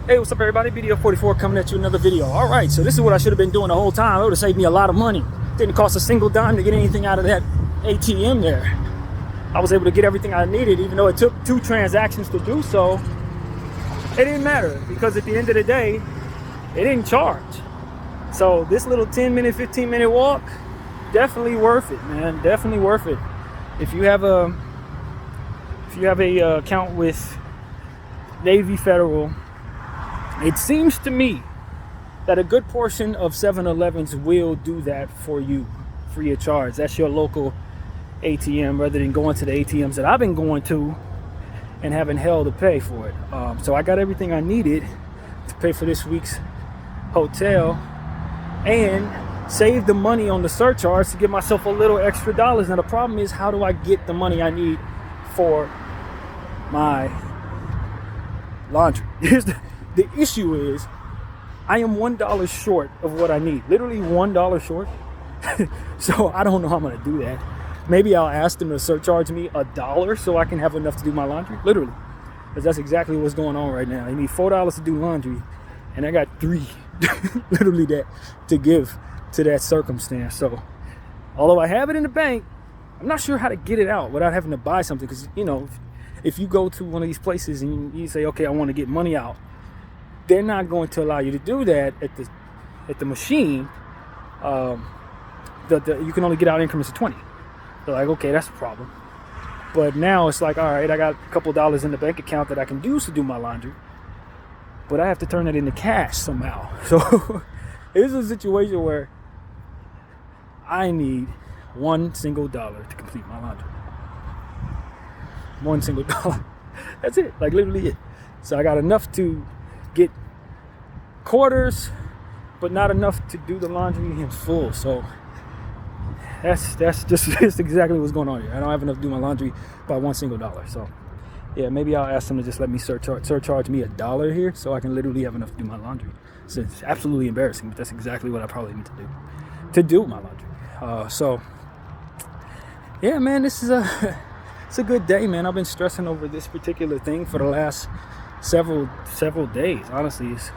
Hey, what's up everybody? BDF 44 coming at you another video. All right, so this is what I should have been doing the whole time. It would have saved me a lot of money. Didn't cost a single dime to get anything out of that ATM there. I was able to get everything I needed, even though it took 2 transactions to do so. It didn't matter because at the end of the day, it didn't charge. So this little 10-minute, 15-minute walk, definitely worth it, man. Definitely worth it. If you have a account with Navy Federal, it seems to me that a good portion of 7-Elevens will do that for you, free of charge. That's your local ATM, rather than going to the ATMs that I've been going to and having hell to pay for it. So I got everything I needed to pay for this week's hotel and save the money on the surcharge to give myself a little extra dollars. Now the problem is, how do I get the money I need for my laundry? The issue is, I am $1 short of what I need. Literally $1 short. So I don't know how I'm gonna do that. Maybe I'll ask them to surcharge me $1 so I can have enough to do my laundry. Literally, because that's exactly what's going on right now. I need $4 to do laundry, and I got 3, literally, that to give to that circumstance. So, although I have it in the bank, I'm not sure how to get it out without having to buy something. Because if you go to one of these places and you say, okay, I want to get money out, they're not going to allow you to do that at the machine. You can only get out increments of 20. They're like, okay, that's a problem. But now it's like, all right, I got a couple dollars in the bank account that I can use to do my laundry, but I have to turn it into cash somehow. So it's a situation where I need $1 single to complete my laundry. $1 single. That's it, like literally it. So I got enough to get quarters, but not enough to do the laundry in full. So that's just exactly what's going on here. I don't have enough to do my laundry by $1 single. So yeah, maybe I'll ask them to just let me surcharge me $1 here so I can literally have enough to do my laundry. So it's absolutely embarrassing, but that's exactly what I probably need to do my laundry. So yeah, man, this is it's a good day, man. I've been stressing over this particular thing for the last several days. Honestly, is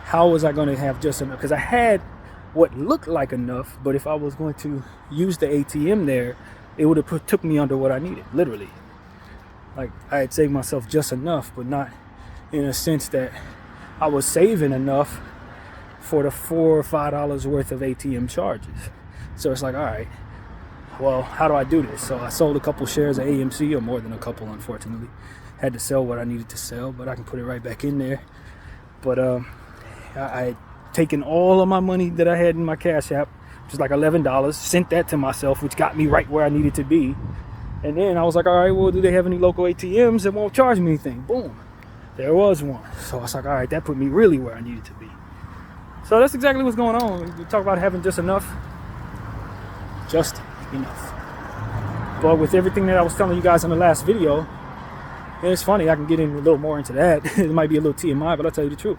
how was I going to have just enough? Because I had what looked like enough, but if I was going to use the ATM there, it would have took me under what I needed, literally. Like, I had saved myself just enough, but not in a sense that I was saving enough for the $4 or $5 worth of ATM charges. So it's like, all right, well, how do I do this? So I sold a couple shares of AMC, or more than a couple, unfortunately. Had to sell what I needed to sell, but I can put it right back in there. But I had taken all of my money that I had in my Cash App, which is like $11, sent that to myself, which got me right where I needed to be. And then I was like, all right, well, do they have any local ATMs that won't charge me anything? Boom, there was one. So I was like, all right, that put me really where I needed to be. So that's exactly what's going on. We talk about having just enough. Just enough. But with everything that I was telling you guys in the last video, and it's funny, I can get in a little more into that. It might be a little TMI, but I'll tell you the truth.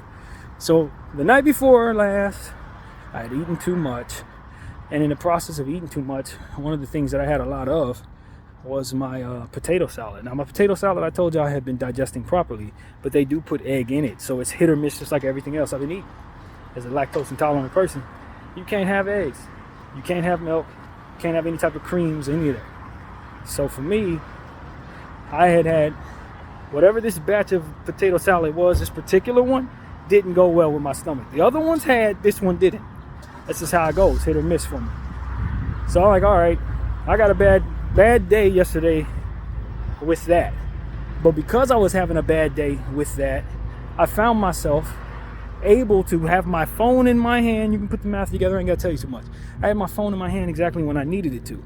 So the night before last, I had eaten too much. And in the process of eating too much, one of the things that I had a lot of was my potato salad. Now, my potato salad, I told you I had been digesting properly, but they do put egg in it. So it's hit or miss, just like everything else I've been eating. As a lactose intolerant person, you can't have eggs. You can't have milk. You can't have any type of creams, any of that. So for me, I had whatever this batch of potato salad was, this particular one, didn't go well with my stomach. The other ones had, this one didn't. That's just how it goes, hit or miss for me. So I'm like, all right, I got a bad day yesterday with that. But because I was having a bad day with that, I found myself able to have my phone in my hand. You can put the math together, I ain't gotta tell you too much. I had my phone in my hand exactly when I needed it to.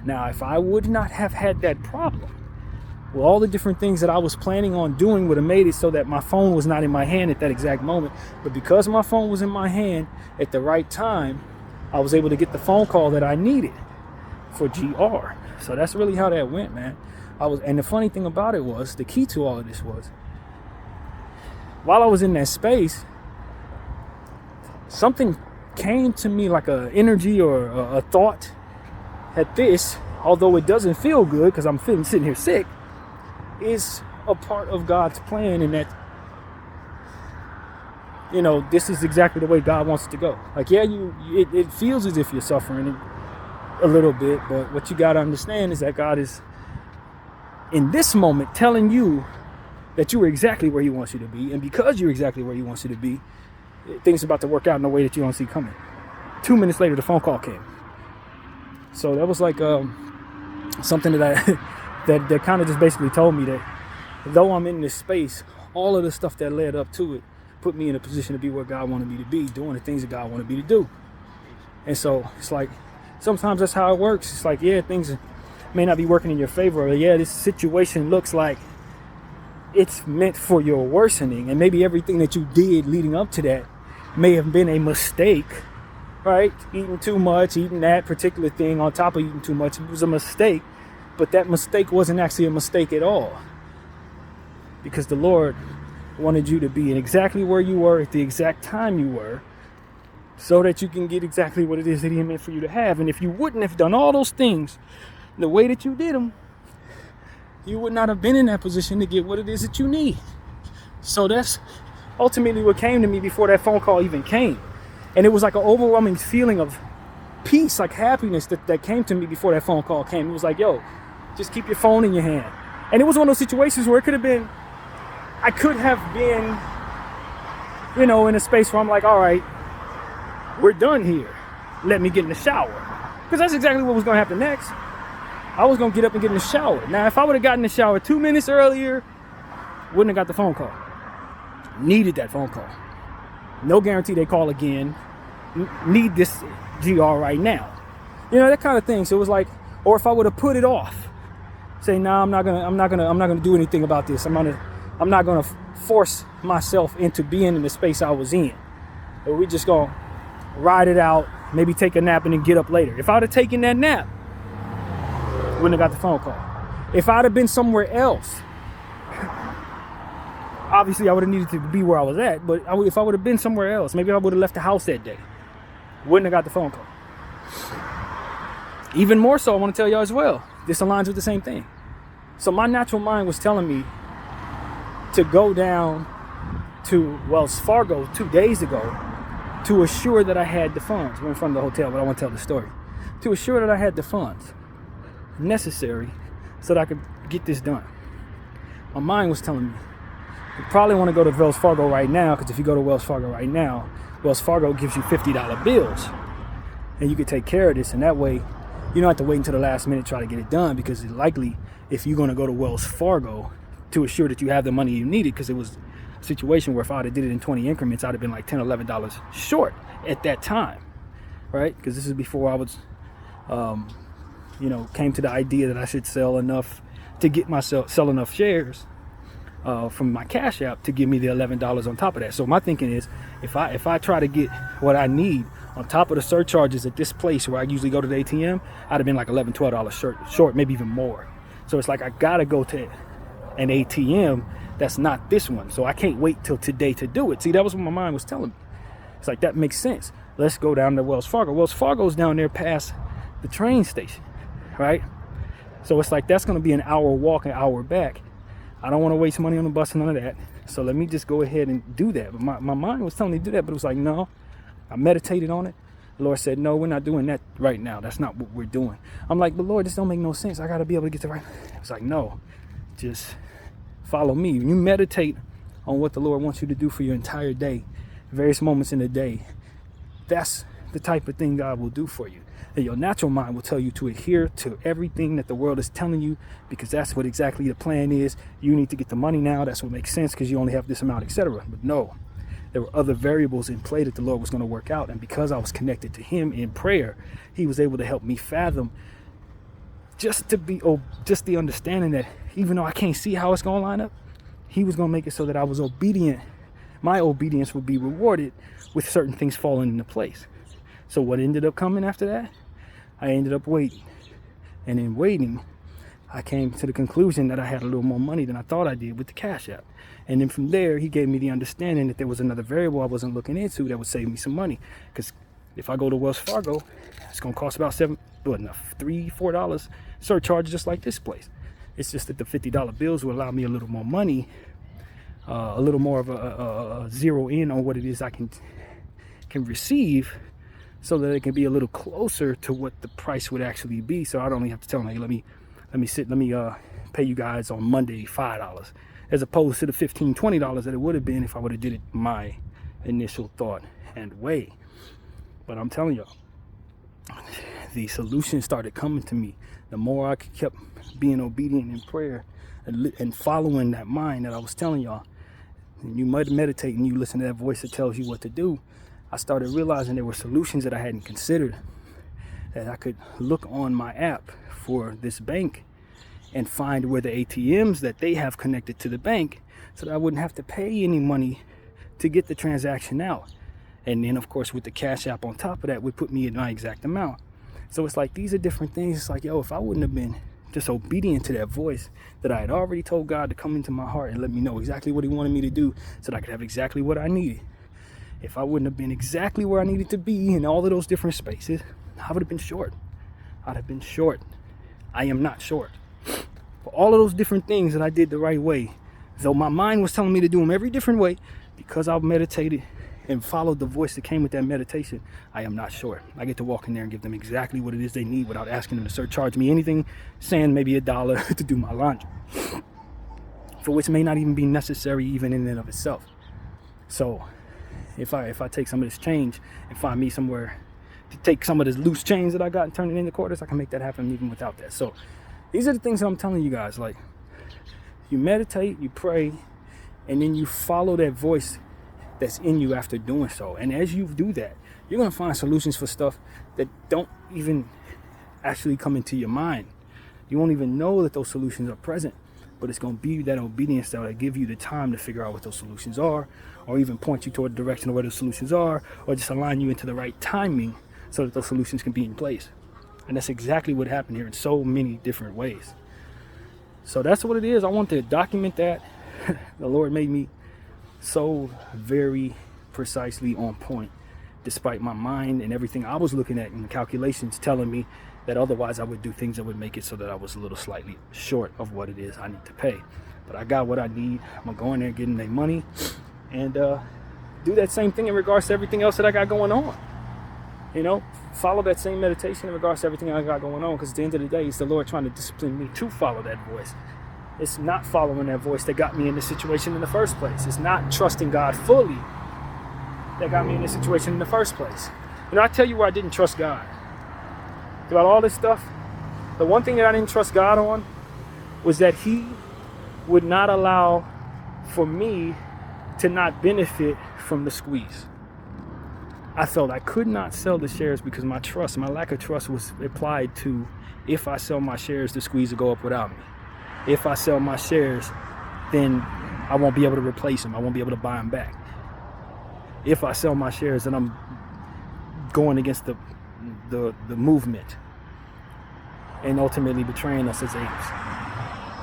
Now, if I would not have had that problem, well, all the different things that I was planning on doing would have made it so that my phone was not in my hand at that exact moment. But because my phone was in my hand at the right time, I was able to get the phone call that I needed for GR. So that's really how that went, man. And the funny thing about it was, the key to all of this was, while I was in that space, something came to me like a energy or a thought that this, although it doesn't feel good because I'm sitting here sick, is a part of God's plan, and that this is exactly the way God wants it to go. Like, yeah, it feels as if you're suffering a little bit, but what you got to understand is that God is in this moment telling you that you are exactly where he wants you to be. And because you're exactly where he wants you to be, things are about to work out in a way that you don't see coming. 2 minutes later, the phone call came. So that was like something that that kind of just basically told me that though I'm in this space, all of the stuff that led up to it put me in a position to be where God wanted me to be, doing the things that God wanted me to do. And so it's like, sometimes that's how it works. It's like, yeah, things may not be working in your favor, or yeah, this situation looks like it's meant for your worsening, and maybe everything that you did leading up to that may have been a mistake, right? Eating too much, eating that particular thing on top of eating too much, it was a mistake, but that mistake wasn't actually a mistake at all, because the Lord wanted you to be in exactly where you were at the exact time you were, so that you can get exactly what it is that he meant for you to have. And if you wouldn't have done all those things the way that you did them, you would not have been in that position to get what it is that you need. So that's ultimately what came to me before that phone call even came. And it was like an overwhelming feeling of peace, like happiness that came to me before that phone call came. It was like, yo, just keep your phone in your hand. And it was one of those situations where I could have been, in a space where I'm like, all right, we're done here. Let me get in the shower. Because that's exactly what was going to happen next. I was going to get up and get in the shower. Now, if I would have gotten in the shower 2 minutes earlier, wouldn't have got the phone call. Needed that phone call. No guarantee they call again. Need this GR right now. That kind of thing. So it was like, or if I would have put it off, say, nah, I'm not gonna do anything about this. I'm not gonna force myself into being in the space I was in. But we just gonna ride it out, maybe take a nap and then get up later. If I would have taken that nap, wouldn't have got the phone call. If I'd have been somewhere else, obviously I would have needed to be where I was at, but if I would have been somewhere else, maybe I would have left the house that day, wouldn't have got the phone call. Even more so, I want to tell y'all as well, this aligns with the same thing. So my natural mind was telling me to go down to Wells Fargo 2 days ago to assure that I had the funds. We're in front of the hotel, but I want to tell the story. To assure that I had the funds necessary so that I could get this done. My mind was telling me, you probably want to go to Wells Fargo right now, because if you go to Wells Fargo right now, Wells Fargo gives you $50 bills, and you can take care of this, and that way you don't have to wait until the last minute to try to get it done, because it's likely if you're going to go to Wells Fargo to assure that you have the money you needed, because it was a situation where if I'd have did it in 20 increments, I'd have been like $10, $11 short at that time, right? Because this is before I was came to the idea that I should sell enough shares from my Cash App to give me the $11 on top of that. So my thinking is, if I try to get what I need on top of the surcharges at this place where I usually go to the ATM, I'd have been like $11, $12 short, maybe even more. So it's like I gotta go to an ATM that's not this one. So I can't wait till today to do it. See, that was what my mind was telling me. It's like, that makes sense. Let's go down to Wells Fargo. Wells Fargo's down there past the train station, right? So it's like, that's going to be an hour walk, an hour back. I don't want to waste money on the bus and none of that. So let me just go ahead and do that. But my mind was telling me to do that, but it was like, no. I meditated on it. The Lord said, no, we're not doing that right now. That's not what we're doing. I'm like, but Lord, this don't make no sense. I got to be able to get the right. It's like, no, just follow me. You meditate on what the Lord wants you to do for your entire day, various moments in the day. That's the type of thing God will do for you. And your natural mind will tell you to adhere to everything that the world is telling you, because that's what exactly the plan is. You need to get the money now. That's what makes sense, because you only have this amount, etc. But no, there were other variables in play that the Lord was going to work out. And because I was connected to him in prayer, he was able to help me fathom just the understanding that even though I can't see how it's going to line up, he was going to make it so that I was obedient. My obedience would be rewarded with certain things falling into place. So what ended up coming after that? I ended up waiting. And in waiting, I came to the conclusion that I had a little more money than I thought I did with the Cash App. And then from there, he gave me the understanding that there was another variable I wasn't looking into that would save me some money. Because if I go to Wells Fargo, it's going to cost about $3, $4 surcharge, just like this place. It's just that the $50 bills will allow me a little more money a little more of a zero in on what it is I can receive, so that it can be a little closer to what the price would actually be. So I don't even have to tell them, hey, let me pay you guys on Monday $5, as opposed to the $15-$20 that it would have been if I would have did it my initial thought and way. But I'm telling y'all, the solution started coming to me the more I kept being obedient in prayer and following that mind that I was telling y'all. And you might meditate and you listen to that voice that tells you what to do. I started realizing there were solutions that I hadn't considered, that I could look on my app for this bank and find where the ATMs that they have connected to the bank, so that I wouldn't have to pay any money to get the transaction out. And then of course with the Cash App on top of that would put me in my exact amount. So it's like, these are different things. It's like, yo, if I wouldn't have been just obedient to that voice that I had already told God to come into my heart and let me know exactly what he wanted me to do so that I could have exactly what I needed. If I wouldn't have been exactly where I needed to be in all of those different spaces, I would have been short. I'd have been short. I am not short. For all of those different things that I did the right way, though my mind was telling me to do them every different way, because I meditated and followed the voice that came with that meditation, I am not short. I get to walk in there and give them exactly what it is they need without asking them to surcharge me anything, saying maybe $1 to do my laundry, for which may not even be necessary even in and of itself. So if I take some of this change and find me somewhere to take some of this loose change that I got and turn it into quarters, I can make that happen even without that. So these are the things that I'm telling you guys. Like, you meditate, you pray, and then you follow that voice that's in you after doing so. And as you do that, you're going to find solutions for stuff that don't even actually come into your mind. You won't even know that those solutions are present, but it's going to be that obedience that will give you the time to figure out what those solutions are, or even point you toward the direction of where the solutions are, or just align you into the right timing so that those solutions can be in place. And that's exactly what happened here in so many different ways. So that's what it is. I want to document that. The Lord made me so very precisely on point, despite my mind and everything I was looking at and the calculations telling me that otherwise I would do things that would make it so that I was a little slightly short of what it is I need to pay. But I got what I need. I'm gonna go in there, getting their money, and do that same thing in regards to everything else that I got going on. You know, follow that same meditation in regards to everything I got going on, because at the end of the day, it's the Lord trying to discipline me to follow that voice. It's not following that voice that got me in this situation in the first place. It's not trusting God fully that got me in this situation in the first place. You know, I tell you where I didn't trust God. Throughout all this stuff, the one thing that I didn't trust God on was that he would not allow for me to not benefit from the squeeze. I felt I could not sell the shares because my lack of trust was applied to, if I sell my shares, the squeeze will go up without me. If I sell my shares, then I won't be able to replace them. I won't be able to buy them back. If I sell my shares, then I'm going against the movement and ultimately betraying us as apes.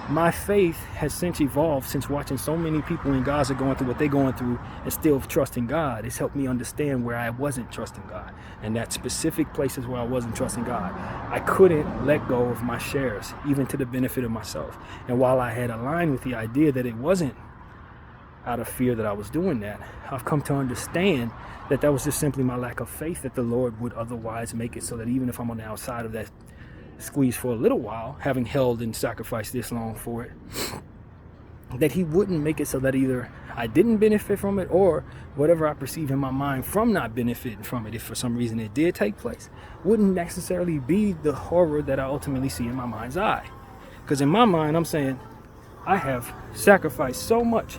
My faith has since evolved since watching so many people in Gaza going through what they're going through and still trusting God. It's helped me understand where I wasn't trusting God, and that specific places where I wasn't trusting God, I couldn't let go of my shares, even to the benefit of myself. And while I had aligned with the idea that it wasn't out of fear that I was doing that, I've come to understand that that was just simply my lack of faith that the Lord would otherwise make it so that even if I'm on the outside of that squeeze for a little while, having held and sacrificed this long for it, that he wouldn't make it so that either I didn't benefit from it, or whatever I perceive in my mind from not benefiting from it, if for some reason it did take place, wouldn't necessarily be the horror that I ultimately see in my mind's eye. Because in my mind, I'm saying, I have sacrificed so much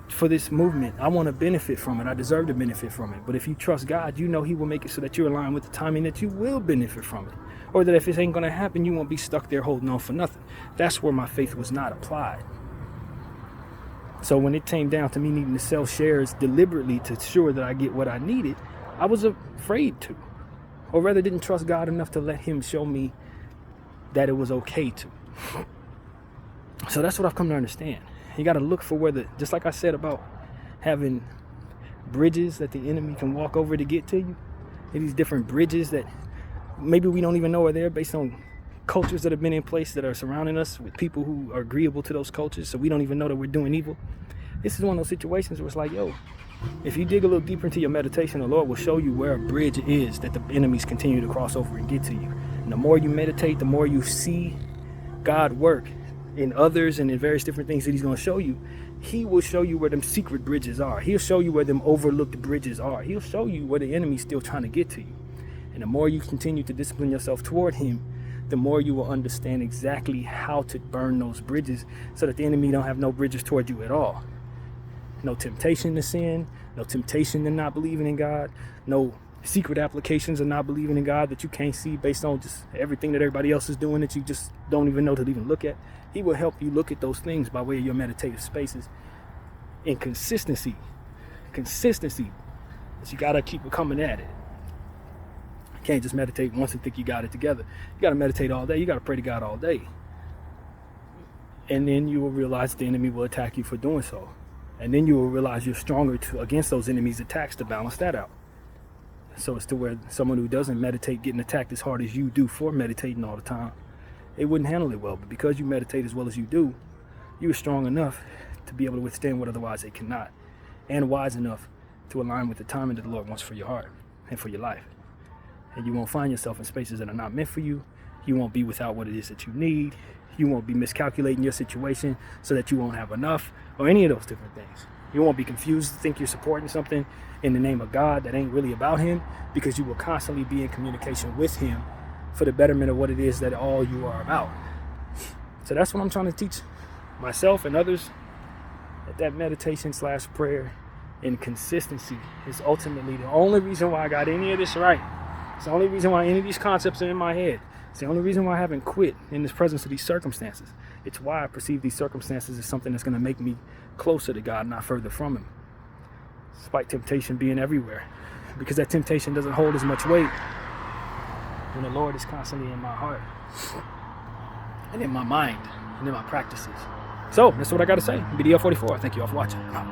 for this movement. I want to benefit from it. I deserve to benefit from it. But if you trust God, you know he will make it so that you're aligned with the timing that you will benefit from it. Or that if it ain't going to happen, you won't be stuck there holding on for nothing. That's where my faith was not applied. So when it came down to me needing to sell shares deliberately to ensure that I get what I needed, I was afraid to. Or rather didn't trust God enough to let him show me that it was okay to. So that's what I've come to understand. You got to look for just like I said about having bridges that the enemy can walk over to get to you. These different bridges that maybe we don't even know are there based on cultures that have been in place that are surrounding us with people who are agreeable to those cultures, so we don't even know that we're doing evil. This is one of those situations where it's like, yo, if you dig a little deeper into your meditation, the Lord will show you where a bridge is that the enemies continue to cross over and get to you. And the more you meditate, the more you see God work in others and in various different things that he's going to show you. He will show you where them secret bridges are. He'll show you where them overlooked bridges are. He'll show you where the enemy's still trying to get to you. And the more you continue to discipline yourself toward him, the more you will understand exactly how to burn those bridges so that the enemy don't have no bridges toward you at all. No temptation to sin, no temptation to not believing in God, no secret applications of not believing in God that you can't see based on just everything that everybody else is doing that you just don't even know to even look at. He will help you look at those things by way of your meditative spaces in consistency. Consistency. But you gotta keep coming at it. You can't just meditate once and think you got it together. You gotta meditate all day. You gotta pray to God all day. And then you will realize the enemy will attack you for doing so. And then you will realize you're stronger against those enemies' attacks to balance that out. So it's to where someone who doesn't meditate getting attacked as hard as you do for meditating all the time, they wouldn't handle it well. But because you meditate as well as you do, you are strong enough to be able to withstand what otherwise they cannot, and wise enough to align with the timing that the Lord wants for your heart and for your life. And you won't find yourself in spaces that are not meant for you. You won't be without what it is that you need. You won't be miscalculating your situation so that you won't have enough, or any of those different things. You won't be confused to think you're supporting something in the name of God that ain't really about him, because you will constantly be in communication with him for the betterment of what it is that all you are about. So that's what I'm trying to teach myself and others, that meditation / prayer and consistency is ultimately the only reason why I got any of this right. It's the only reason why any of these concepts are in my head. It's the only reason why I haven't quit in this presence of these circumstances. It's why I perceive these circumstances as something that's going to make me closer to God, not further from him. Despite temptation being everywhere. Because that temptation doesn't hold as much weight when the Lord is constantly in my heart and in my mind and in my practices. So that's what I got to say. BDF 44. Thank you all for watching.